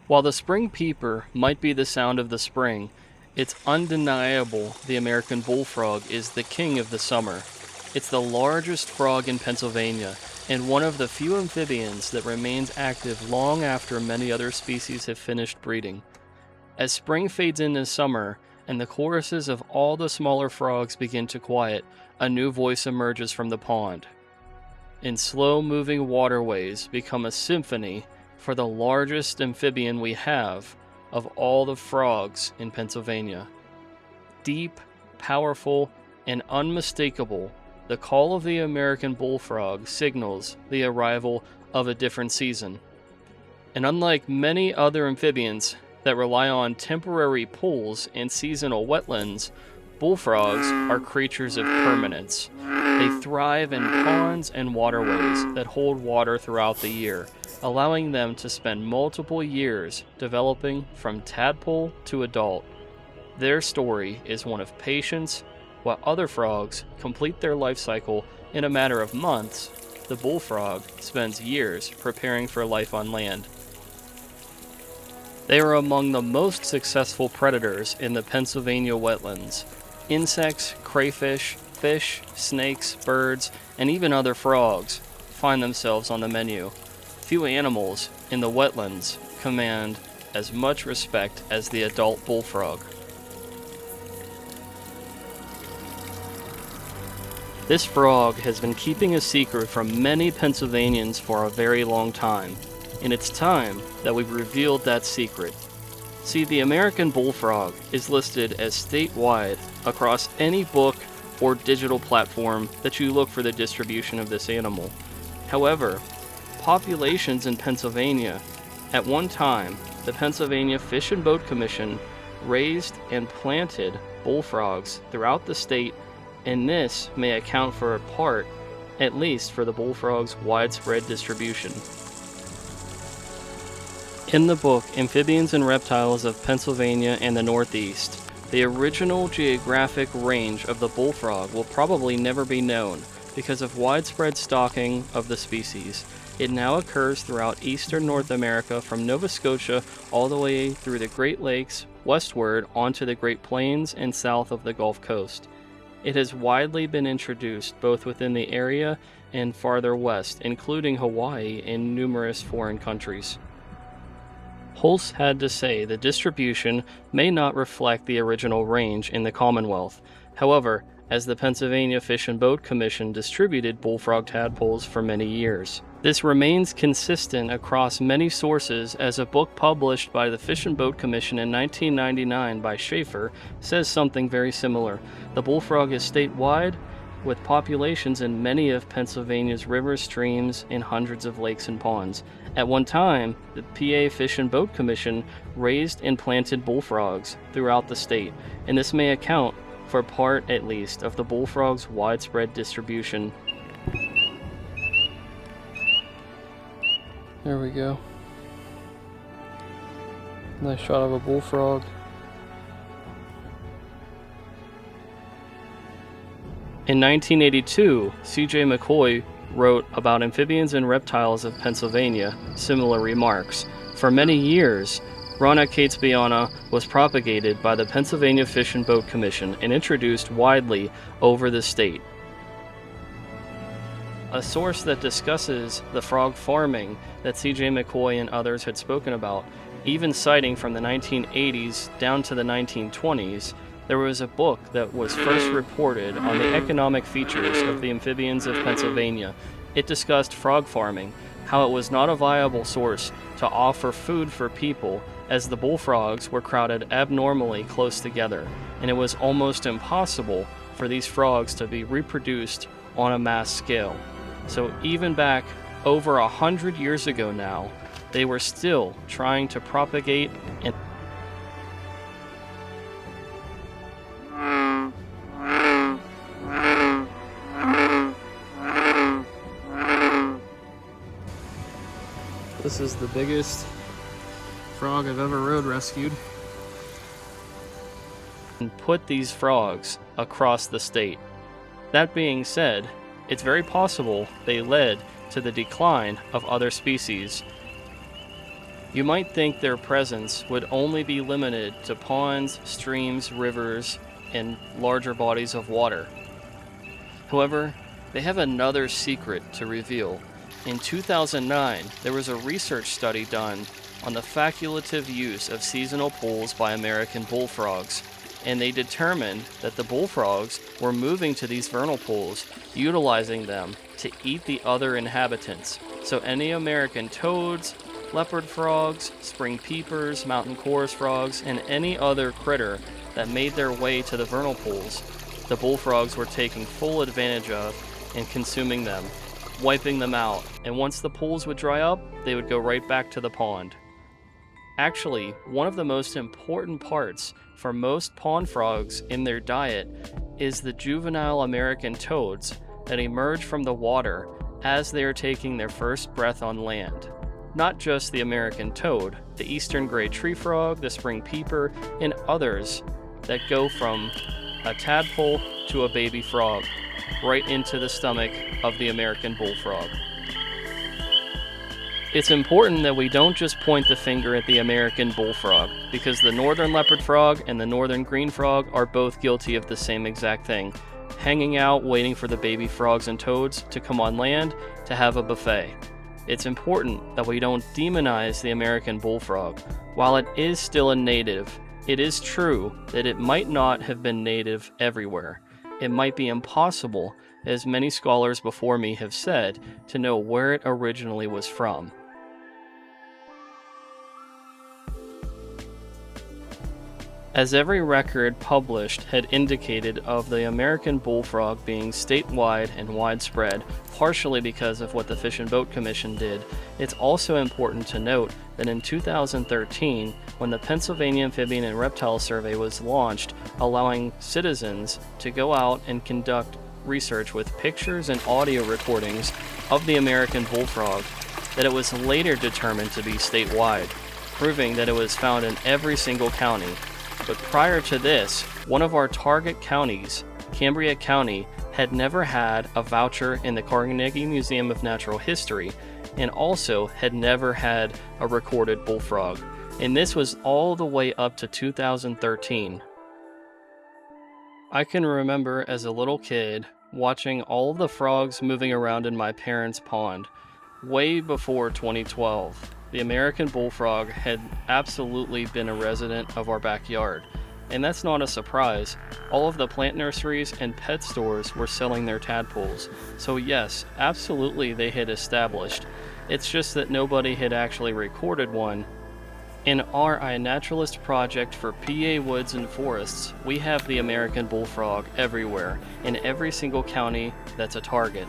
While the spring peeper might be the sound of the spring, it's undeniable the American bullfrog is the king of the summer. It's the largest frog in Pennsylvania and one of the few amphibians that remains active long after many other species have finished breeding. As spring fades into summer and the choruses of all the smaller frogs begin to quiet, a new voice emerges from the pond. And slow-moving waterways become a symphony for the largest amphibian we have of all the frogs in Pennsylvania. Deep, powerful, and unmistakable, the call of the American bullfrog signals the arrival of a different season. And unlike many other amphibians that rely on temporary pools and seasonal wetlands, bullfrogs are creatures of permanence. They thrive in ponds and waterways that hold water throughout the year, allowing them to spend multiple years developing from tadpole to adult. Their story is one of patience. While other frogs complete their life cycle in a matter of months, the bullfrog spends years preparing for life on land. They are among the most successful predators in the Pennsylvania wetlands. Insects, crayfish, fish, snakes, birds, and even other frogs find themselves on the menu. Few animals in the wetlands command as much respect as the adult bullfrog. This frog has been keeping a secret from many Pennsylvanians for a very long time, and it's time that we've revealed that secret. See, the American bullfrog is listed as statewide across any book or digital platform that you look for the distribution of this animal. However, populations in Pennsylvania, at one time, the Pennsylvania Fish and Boat Commission raised and planted bullfrogs throughout the state, and this may account for a part, at least for the bullfrog's widespread distribution. In the book Amphibians and Reptiles of Pennsylvania and the Northeast, the original geographic range of the bullfrog will probably never be known because of widespread stalking of the species. It now occurs throughout eastern North America from Nova Scotia all the way through the Great Lakes westward onto the Great Plains and south of the Gulf Coast. It has widely been introduced both within the area and farther west, including Hawaii and numerous foreign countries. Hulse had to say the distribution may not reflect the original range in the Commonwealth. However, as the Pennsylvania Fish and Boat Commission distributed bullfrog tadpoles for many years, this remains consistent across many sources, as a book published by the Fish and Boat Commission in 1999 by Schaefer says something very similar. The bullfrog is statewide, with populations in many of Pennsylvania's rivers, streams, and hundreds of lakes and ponds. At one time, the PA Fish and Boat Commission raised and planted bullfrogs throughout the state, and this may account for part, at least, of the bullfrog's widespread distribution. There we go. Nice shot of a bullfrog. In 1982, C.J. McCoy wrote about amphibians and reptiles of Pennsylvania similar remarks. For many years, Rana catesbiana was propagated by the Pennsylvania Fish and Boat Commission and introduced widely over the state. A source that discusses the frog farming that C.J. McCoy and others had spoken about, even citing from the 1980s down to the 1920s, there was a book that was first reported on the economic features of the amphibians of Pennsylvania. It discussed frog farming, how it was not a viable source to offer food for people, as the bullfrogs were crowded abnormally close together, and it was almost impossible for these frogs to be reproduced on a mass scale. So even back over 100 years ago now, they were still trying to propagate and this is the biggest frog I've ever road rescued. And put these frogs across the state. That being said, it's very possible they led to the decline of other species. You might think their presence would only be limited to ponds, streams, rivers, and larger bodies of water. However, they have another secret to reveal. In 2009, there was a research study done on the facultative use of seasonal pools by American bullfrogs, and they determined that the bullfrogs were moving to these vernal pools, utilizing them to eat the other inhabitants. So any American toads, leopard frogs, spring peepers, mountain chorus frogs, and any other critter that made their way to the vernal pools, the bullfrogs were taking full advantage of and consuming them, wiping them out, and once the pools would dry up, they would go right back to the pond. Actually, one of the most important parts for most pond frogs in their diet is the juvenile American toads that emerge from the water as they are taking their first breath on land. Not just the American toad, the eastern gray tree frog, the spring peeper, and others that go from a tadpole to a baby frog, right into the stomach of the American bullfrog. It's important that we don't just point the finger at the American bullfrog, because the northern leopard frog and the northern green frog are both guilty of the same exact thing, hanging out waiting for the baby frogs and toads to come on land to have a buffet. It's important that we don't demonize the American bullfrog. While it is still a native, it is true that it might not have been native everywhere. It might be impossible, as many scholars before me have said, to know where it originally was from. As every record published had indicated of the American bullfrog being statewide and widespread, partially because of what the Fish and Boat Commission did, it's also important to note that in 2013, when the Pennsylvania Amphibian and Reptile Survey was launched, allowing citizens to go out and conduct research with pictures and audio recordings of the American bullfrog, that it was later determined to be statewide, proving that it was found in every single county. But prior to this, one of our target counties, Cambria County, had never had a voucher in the Carnegie Museum of Natural History, and also had never had a recorded bullfrog. And this was all the way up to 2013. I can remember as a little kid watching all of the frogs moving around in my parents' pond. Way before 2012, the American bullfrog had absolutely been a resident of our backyard. And that's not a surprise. All of the plant nurseries and pet stores were selling their tadpoles. So yes, absolutely they had established. It's just that nobody had actually recorded one. In our iNaturalist project for PA Woods and Forests, we have the American bullfrog everywhere, in every single county that's a target.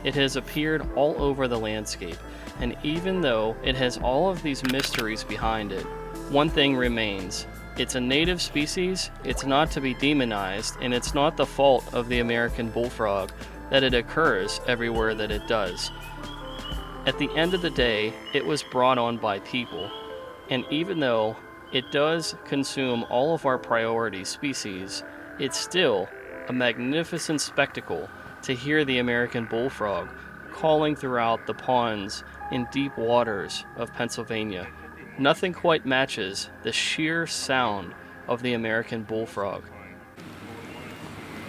It has appeared all over the landscape, and even though it has all of these mysteries behind it, one thing remains. It's a native species, it's not to be demonized, and it's not the fault of the American bullfrog that it occurs everywhere that it does. At the end of the day, it was brought on by people. And even though it does consume all of our priority species, it's still a magnificent spectacle to hear the American bullfrog calling throughout the ponds in deep waters of Pennsylvania. Nothing quite matches the sheer sound of the American bullfrog.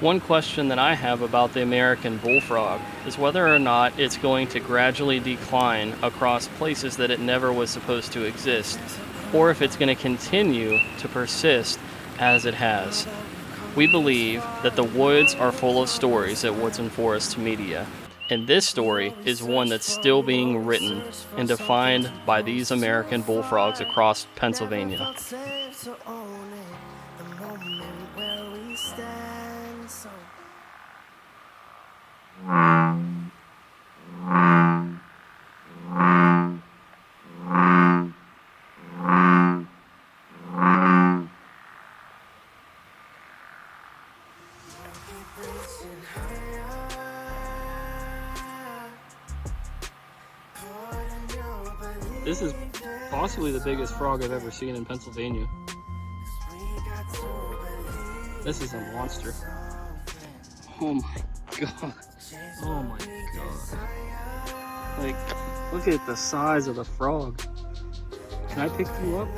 One question that I have about the American bullfrog is whether or not it's going to gradually decline across places that it never was supposed to exist, or if it's going to continue to persist as it has. We believe that the woods are full of stories at Woods and Forests Media, and this story is one that's still being written and defined by these American bullfrogs across Pennsylvania. This is possibly the biggest frog I've ever seen in Pennsylvania. This is a monster. Oh my god. Oh my god. Like, look at the size of the frog. Can I pick you up?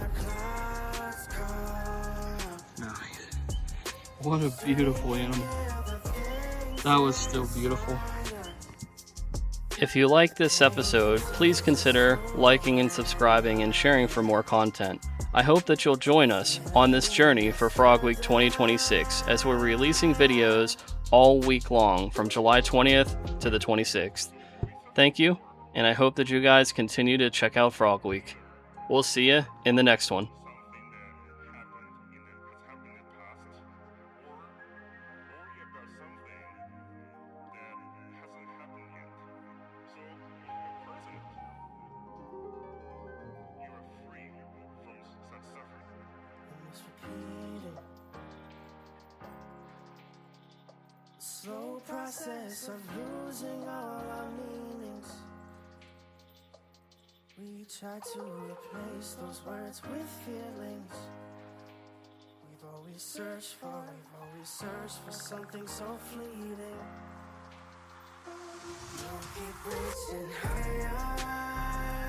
No. What a beautiful animal. That was still beautiful. If you like this episode, please consider liking and subscribing and sharing for more content. I hope that you'll join us on this journey for Frog Week 2026 as we're releasing videos all week long from July 20th to the 26th. Thank you, and I hope that you guys continue to check out Frog Week. We'll see you in the next one. Slow process of losing all our meanings. We try to replace those words with feelings. We've always searched for something so fleeting. We'll keep reaching higher.